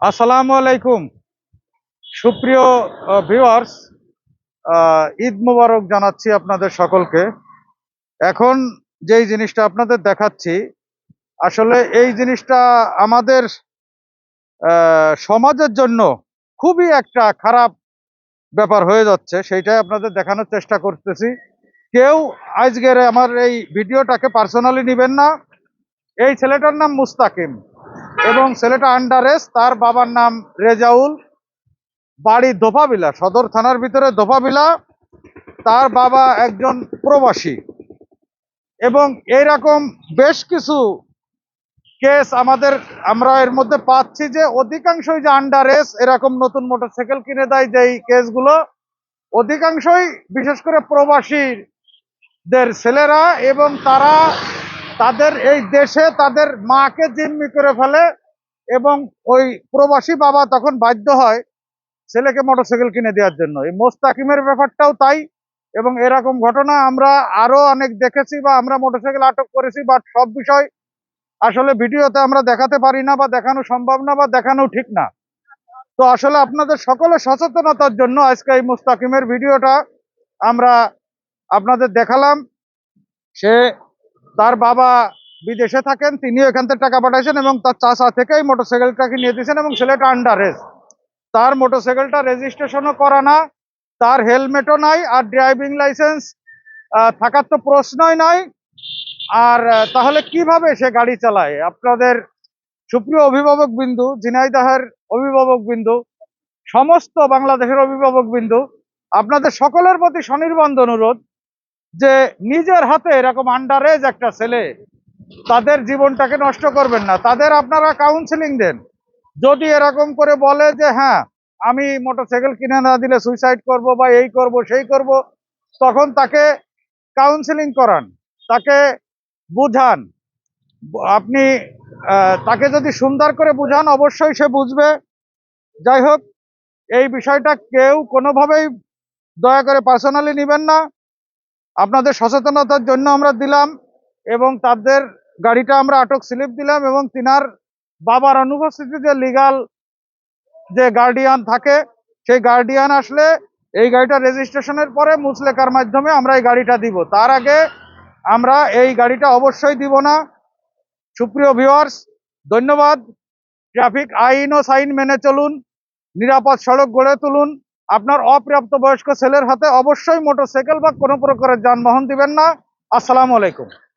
আসসালামু আলাইকুম সুপ্রিয় ভিউয়ার্স, ঈদ মোবারক জানাচ্ছি আপনাদের সকলকে। এখন যেই জিনিসটা আপনাদের দেখাচ্ছি, আসলে এই জিনিসটা আমাদের সমাজের জন্য খুবই একটা খারাপ ব্যাপার হয়ে যাচ্ছে, সেইটাই আপনাদের দেখানোর চেষ্টা করতেছি। কেউ আজকের আমার এই ভিডিওটাকে পার্সোনালি নেবেন না। এই ছেলেটার নাম মুস্তাকিম এবং ছেলেটা আন্ডার এজ। তার বাবার নাম রেজাউল, বাড়ি দোফাবিলা, সদর থানার ভিতরে দোফাবিলা। তার বাবা একজন প্রবাসী এবং এইরকম বেশ কিছু কেস আমরা এর মধ্যে পাচ্ছি যে অধিকাংশই যে আন্ডার এজ এরকম নতুন মোটরসাইকেল কিনে দেয়, যেই কেসগুলো অধিকাংশই বিশেষ করে প্রবাসীদের ছেলেরা, এবং তারা তাদের এই দেশে তাদের মাকে জিম্মি করে ফেলে এবং ওই প্রবাসী বাবা তখন বাধ্য হয় ছেলেকে মোটরসাইকেল কিনে দেওয়ার জন্য। এই মোস্তাকিমের ব্যাপারটাও তাই, এবং এরকম ঘটনা আমরা আরো অনেক দেখেছি বা আমরা মোটরসাইকেল আটক করেছি, বাট সব বিষয় আসলে ভিডিওতে আমরা দেখাতে পারি না বা দেখানো সম্ভব না বা দেখানো ঠিক না। তো আসলে আপনাদের সকলের সচেতনতার জন্য আজকে এই মুস্তাকিমের ভিডিওটা আমরা আপনাদের দেখালাম। সে, তার বাবা বিদেশে থাকেন, তিনিও এখান থেকে টাকা পাঠাইছেন এবং তার চাচা থেকেই মোটরসাইকেলটাকে নিয়ে দিয়েছেন, এবং ছেলেটা আন্ডার এজ। তার মোটরসাইকেলটা রেজিস্ট্রেশনও করা না, তার হেলমেটও নাই, আর ড্রাইভিং লাইসেন্স থাকার তো প্রশ্নই নাই। আর তাহলে কিভাবে সে গাড়ি চালায়? আপনাদের সুপ্রিয় অভিভাবক বিন্দু, ঝিনাইদহের অভিভাবক বিন্দু, সমস্ত বাংলাদেশের অভিভাবক বিন্দু, আপনাদের সকলের প্রতি স্বনির্বন্ধ অনুরোধ যে নিজের হাতে এরকম আন্ডার এজ একটা ছেলে, তাদের জীবনটাকে নষ্ট করবেন না। তাদের আপনারা কাউন্সিলিং দেন। যদি এরকম করে বলে যে হ্যাঁ, আমি মোটরসাইকেল কিনে না দিলে সুইসাইড করব বা এই করব সেই করব, তখন তাকে কাউন্সিলিং করান, তাকে বুঝান। আপনি তাকে যদি সুন্দর করে বুঝান, অবশ্যই সে বুঝবে। যাই হোক, এই বিষয়টা কেউ কোনোভাবেই দয়া করে পার্সোনালি নেবেন না। আপনাদের সচেতনতার জন্য আমরা দিলাম, এবং তাদের গাড়িটা আমরা আটক স্লিপ দিলাম, এবং তিনার বাবার অনুপস্থিতিতে লিগাল যে গার্ডিয়ান থাকে, সেই গার্ডিয়ান আসলে এই গাড়িটা রেজিস্ট্রেশনের পরে মুচলেকার মাধ্যমে আমরা এই গাড়িটা দিব। তার আগে আমরা এই গাড়িটা অবশ্যই দিব না। সুপ্রিয় ভিউয়ার্স, ধন্যবাদ। ট্রাফিক আইন ও সাইন মেনে চলুন, নিরাপদ সড়ক গড়ে তুলুন। আপনার অপ্রাপ্তবয়স্ক ছেলের হাতে অবশ্যই মোটরসাইকেল বা কোনো প্রকারের যানবাহন দিবেন না। আসসালামু আলাইকুম।